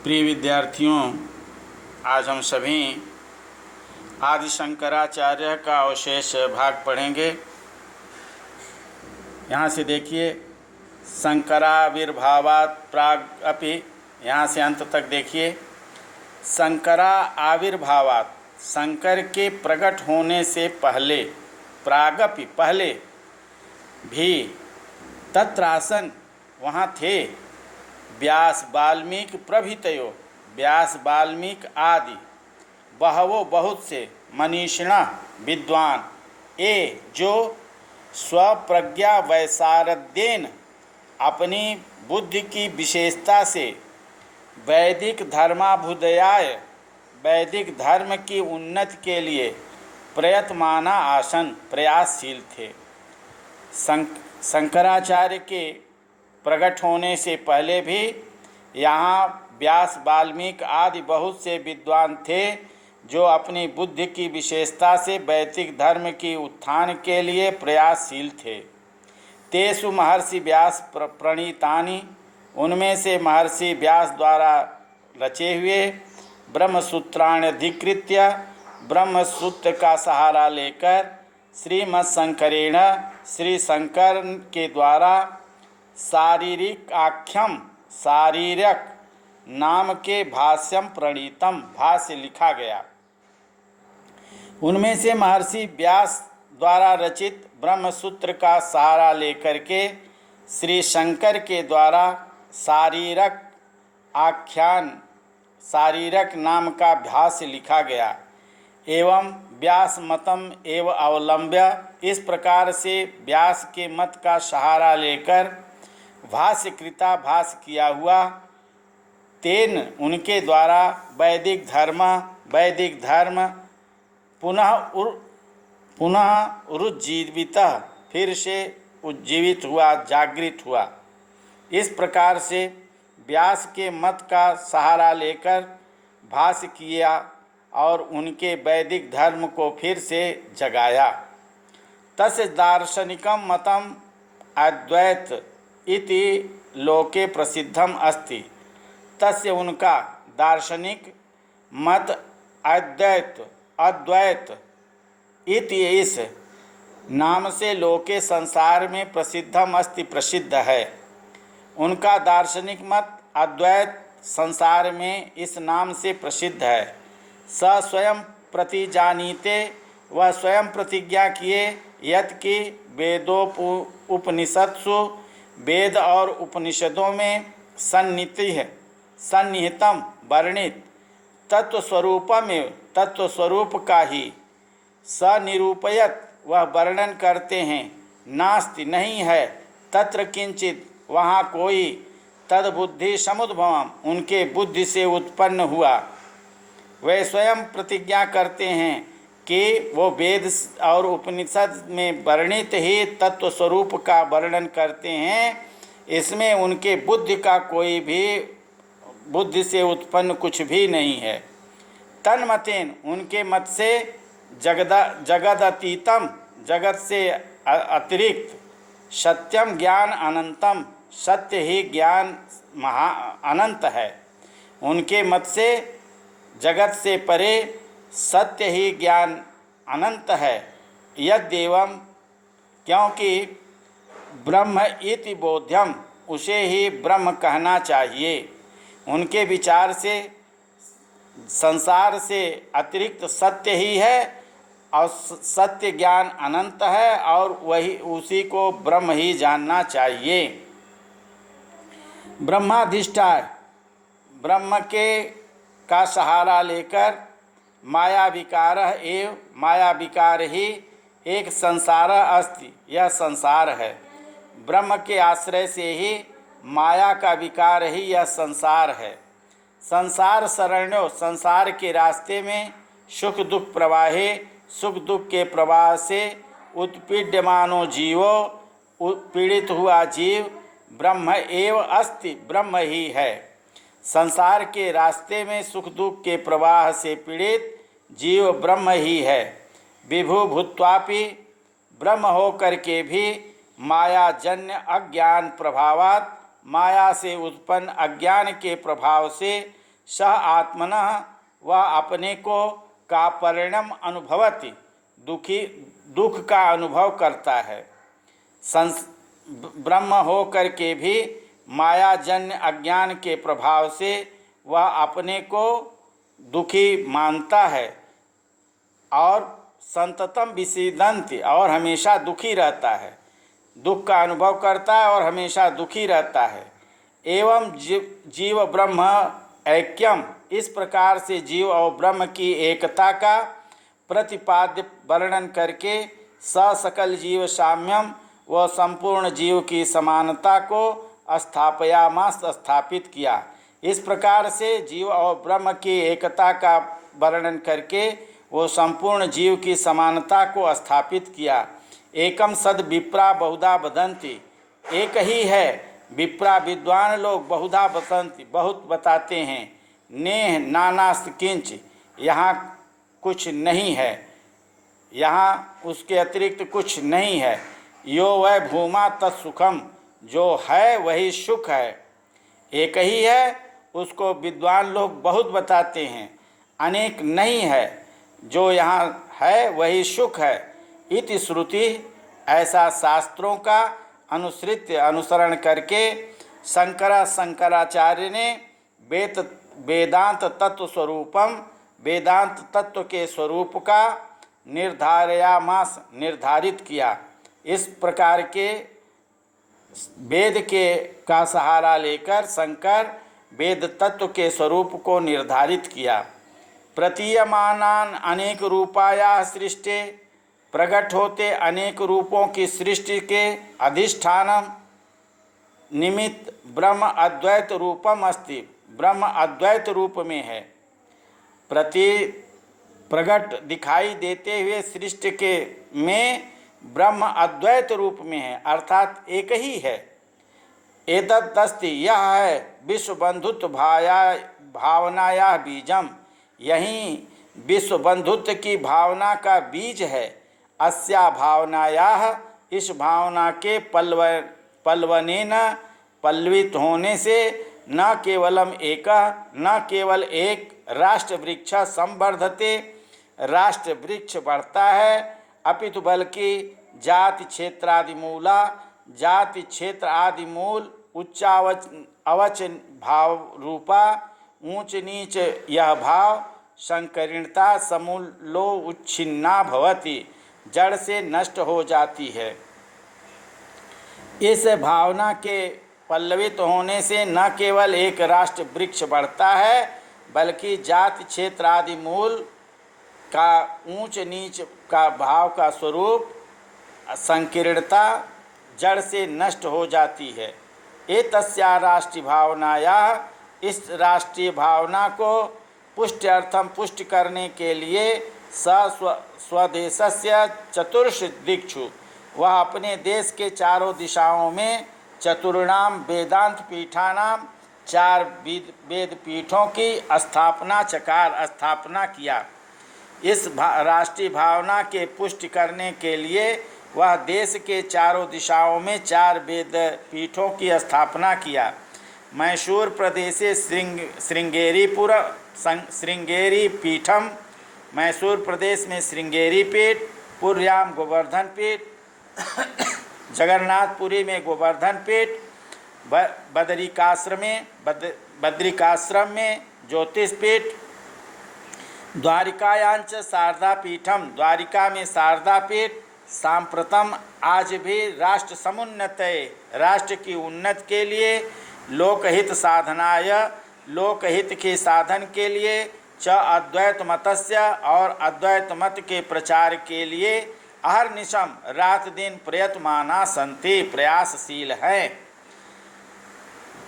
प्रिय विद्यार्थियों, आज हम सभी आदि शंकराचार्य का अवशेष भाग पढ़ेंगे। यहाँ से देखिए, शंकराविर्भावात् प्राग अपि, यहाँ से अंत तक देखिए। शंकरा आविर्भावात्, शंकर के प्रकट होने से पहले, प्रागपि पहले भी, तत्रासन वहाँ थे, व्यास वाल्मीकि प्रभृतयो, व्यास वाल्मीकि आदि, बहवो बहुत से, मनीषिणा विद्वान, ये जो स्वप्रज्ञा वैसारद्येन अपनी बुद्धि की विशेषता से वैदिक धर्माभ्युदयाय, वैदिक धर्म की उन्नति के लिए प्रयतमाना आसन, प्रयासशील थे। शंकराचार्य के प्रकट होने से पहले भी यहाँ व्यास वाल्मीकि आदि बहुत से विद्वान थे जो अपनी बुद्धि की विशेषता से वैदिक धर्म की उत्थान के लिए प्रयासशील थे। तेषु महर्षि व्यास प्रणीतानि, उनमें से महर्षि व्यास द्वारा रचे हुए ब्रह्मसूत्राणि अधिकृत्य, ब्रह्मसूत्र का सहारा लेकर श्रीमद्शंकरेण, श्री शंकर के द्वारा शारीरिक आख्यम, शारीरक नाम के भाष्यम प्रणीतम, भाष्य लिखा गया। उनमें से महर्षि व्यास द्वारा रचित ब्रह्मसूत्र का सहारा लेकर के श्री शंकर के द्वारा शारीरक आख्यान, शारीरक नाम का भाष्य लिखा गया। एवं व्यास मतम एवं अवलंब्य, इस प्रकार से व्यास के मत का सहारा लेकर भाष्यकृता भाष्य किया हुआ, तेन उनके द्वारा वैदिक धर्म पुनः उज्जीवित, फिर से उज्जीवित हुआ, जागृत हुआ। इस प्रकार से व्यास के मत का सहारा लेकर भाष्य किया और उनके वैदिक धर्म को फिर से जगाया। तस्य दार्शनिकम मतम अद्वैत इति लोके प्रसिद्धम अस्ति, तस्य उनका दार्शनिक मत अद्वैत इति इस नाम से लोके संसार में प्रसिद्धम अस्ति, प्रसिद्ध है। उनका दार्शनिक मत अद्वैत संसार में इस नाम से प्रसिद्ध है। स स्वयं प्रतिजानीते, वह स्वयं प्रतिज्ञा किए, यत् कि वेदोपनिषत्सु, वेद और उपनिषदों में सन्निहितम वर्णित तत्वस्वरूपमेव, तत्वस्वरूप का ही सनिरूपयत, वह वर्णन करते हैं। नास्ति नहीं है, तत्र किंचित वहाँ कोई, तद्बुद्धि समुद्भवम, उनके बुद्धि से उत्पन्न हुआ। वे स्वयं प्रतिज्ञा करते हैं कि वो वेद और उपनिषद में वर्णित ही तत्व स्वरूप का वर्णन करते हैं, इसमें उनके बुद्धि का कोई भी, बुद्धि से उत्पन्न कुछ भी नहीं है। तन्मतेन, उनके मत से जगद अतीतम, जगत से अतिरिक्त, सत्यम ज्ञान अनंतम, सत्य ही ज्ञान अनंत है। उनके मत से जगत से परे सत्य ही ज्ञान अनंत है। यद्देवम, क्योंकि ब्रह्म इति बोध्यम, उसे ही ब्रह्म कहना चाहिए। उनके विचार से संसार से अतिरिक्त सत्य ही है और सत्य ज्ञान अनंत है, और वही उसी को ब्रह्म ही जानना चाहिए। ब्रह्माधिष्ठाय, ब्रह्म के का सहारा लेकर माया विकार एवं माया विकार ही एक संसार अस्ति, यह संसार है। ब्रह्म के आश्रय से ही माया का विकार ही यह संसार है। संसार शरण्यो, संसार के रास्ते में सुख दुख प्रवाहे, सुख दुख के प्रवाह से उत्पीड्यमानो जीवो, पीड़ित हुआ जीव ब्रह्म एव अस्ति, ब्रह्म ही है। संसार के रास्ते में सुख दुख के प्रवाह से पीड़ित जीव ब्रह्म ही है। विभु भूत्वापि, ब्रह्म होकर के भी मायाजन्य अज्ञान प्रभावात्, माया से उत्पन्न अज्ञान के प्रभाव से सह आत्मनः वह अपने को का परिणाम अनुभवति दुख का अनुभव करता है। ब्रह्म होकर के भी मायाजन्य अज्ञान के प्रभाव से वह अपने को दुखी मानता है और संततम विषीदन्ति और हमेशा दुखी रहता है, दुख का अनुभव करता है और हमेशा दुखी रहता है। एवं जीव ब्रह्म ऐक्यम, इस प्रकार से जीव और ब्रह्म की एकता का प्रतिपाद्य वर्णन करके सकल जीव साम्यम व संपूर्ण जीव की समानता को स्थापित किया। इस प्रकार से जीव और ब्रह्म की एकता का वर्णन करके वो संपूर्ण जीव की समानता को स्थापित किया। एकम सद विप्रा बहुधा वदन्ति, एक ही है विप्रा विद्वान लोग बहुधा वदन्ति, बहुत बताते हैं। नेह नानास्त किंच, यहाँ कुछ नहीं है, यहाँ उसके अतिरिक्त कुछ नहीं है। यो वै भूमा तत्सुखम, जो है वही सुख है। एक ही है, उसको विद्वान लोग बहुत बताते हैं, अनेक नहीं है, जो यहाँ है वही सुख है। इति श्रुति, ऐसा शास्त्रों का अनुसरण करके शंकराचार्य ने वेदांत तत्व स्वरूपम, वेदांत तत्व के स्वरूप का निर्धारित किया। इस प्रकार के वेद का सहारा लेकर शंकर वेद तत्व के स्वरूप को निर्धारित किया। प्रतीयमानान अनेक रूपाया सृष्टि, प्रकट होते अनेक रूपों की सृष्टि के अधिष्ठानम निमित्त ब्रह्म अद्वैत रूपम अस्ति, ब्रह्म अद्वैत रूप में है। प्रकट दिखाई देते हुए सृष्टि के में ब्रह्म अद्वैत रूप में है, अर्थात एक ही है। एतदस्ति, यह है विश्व बंधुत्व भावनाया बीजम, यही विश्व बंधुत्व की भावना का बीज है। अस्या भावनाया, इस भावना के पल्वनेन पल्लवित होने से न केवल एक राष्ट्र वृक्ष संवर्धते, राष्ट्र वृक्ष बढ़ता है, अपितु बल्कि जाति क्षेत्रादि मूला, जाति क्षेत्र आदि मूल अवच भाव रूपा, ऊंच नीच यह भाव संकीर्णता समूलो उच्छिन्ना भवति, जड़ से नष्ट हो जाती है। इस भावना के पल्लवित होने से न केवल एक राष्ट्र वृक्ष बढ़ता है, बल्कि जाति क्षेत्र आदि मूल का ऊंच नीच का भाव का स्वरूप संकीर्णता जड़ से नष्ट हो जाती है। एतस्या राष्ट्रीय भावनाया, इस राष्ट्रीय भावना को पुष्ट्यर्थम पुष्ट करने के लिए स्वदेशस्य चतुर्ष दिक्षु, वह अपने देश के चारों दिशाओं में चतुर्णाम वेदांत पीठानाम, चार वेद पीठों की स्थापना किया। इस राष्ट्रीय भावना के पुष्ट करने के लिए वह देश के चारों दिशाओं में चार वेद पीठों की स्थापना किया। मैसूर प्रदेशे श्रृंगेरी पीठम, मैसूर प्रदेश में श्रृंगेरी पीठ, पुर्याम गोवर्धन पीठ, जगन्नाथपुरी में गोवर्धन पीठ, बद्रिकाश्रम में ज्योतिष पीठ, द्वारिकायांच शारदा पीठम, द्वारिका में शारदा पीठ। सांप्रतम, आज भी राष्ट्र समुन्नतये, राष्ट्र की उन्नति के लिए, लोकहित साधनाय, लोकहित के साधन के लिए, च अद्वैत मतस्य, और अद्वैत मत के प्रचार के लिए अहर्निशम रात दिन प्रयत्माना संति, प्रयासशील हैं।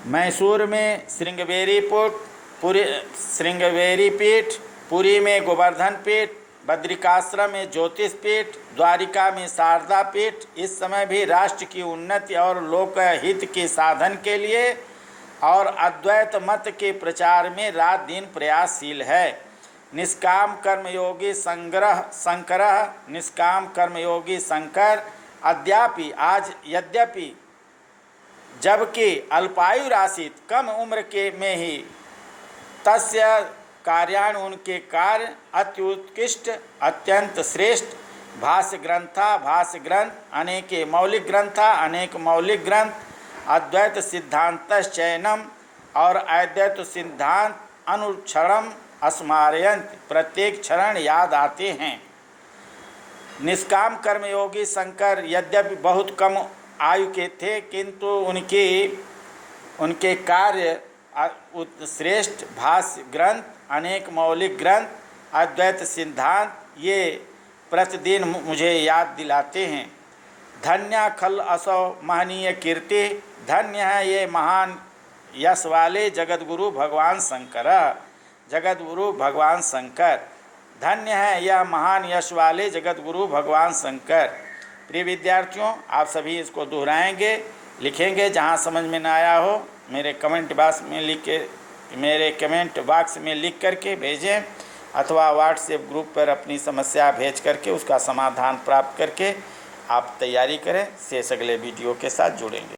मैसूर में श्रृंगेरी पीठ, पुरी में गोवर्धन पीठ, बद्रिकाश्रम में ज्योतिष पीठ, द्वारिका में शारदा पीठ इस समय भी राष्ट्र की उन्नति और लोकहित के साधन के लिए और अद्वैत मत के प्रचार में रात दिन प्रयासशील है। निष्काम कर्मयोगी निष्काम कर्मयोगी शंकर अद्यापि, आज यद्यपि, जबकि अल्पायु राशित, कम उम्र के में ही तस्य कार्याण उनके कार्य अत्युत्कृष्ट अत्यंत श्रेष्ठ भाष्य ग्रंथ अनेके मौलिक ग्रंथा अनेक मौलिक ग्रंथ अद्वैत सिद्धांत चयनम और अद्वैत सिद्धांत अनुक्षणम स्मारयंत प्रत्येक क्षण याद आते हैं। निष्काम कर्मयोगी शंकर यद्यपि बहुत कम आयु के थे, किंतु उनके कार्य श्रेष्ठ भाष्य ग्रंथ अनेक मौलिक ग्रंथ अद्वैत सिद्धांत ये प्रतिदिन मुझे याद दिलाते हैं। धन्य खल असौ महनीय कीर्ति, धन्य है ये महान यश वाले जगतगुरु भगवान शंकर, धन्य है यह महान यश वाले जगतगुरु भगवान शंकर। प्रिय विद्यार्थियों, आप सभी इसको दोहराएंगे, लिखेंगे। जहाँ समझ में ना आया हो मेरे कमेंट बॉक्स में लिख करके भेजें, अथवा व्हाट्सएप ग्रुप पर अपनी समस्या भेज करके उसका समाधान प्राप्त करके आप तैयारी करें। शेष अगले वीडियो के साथ जुड़ेंगे।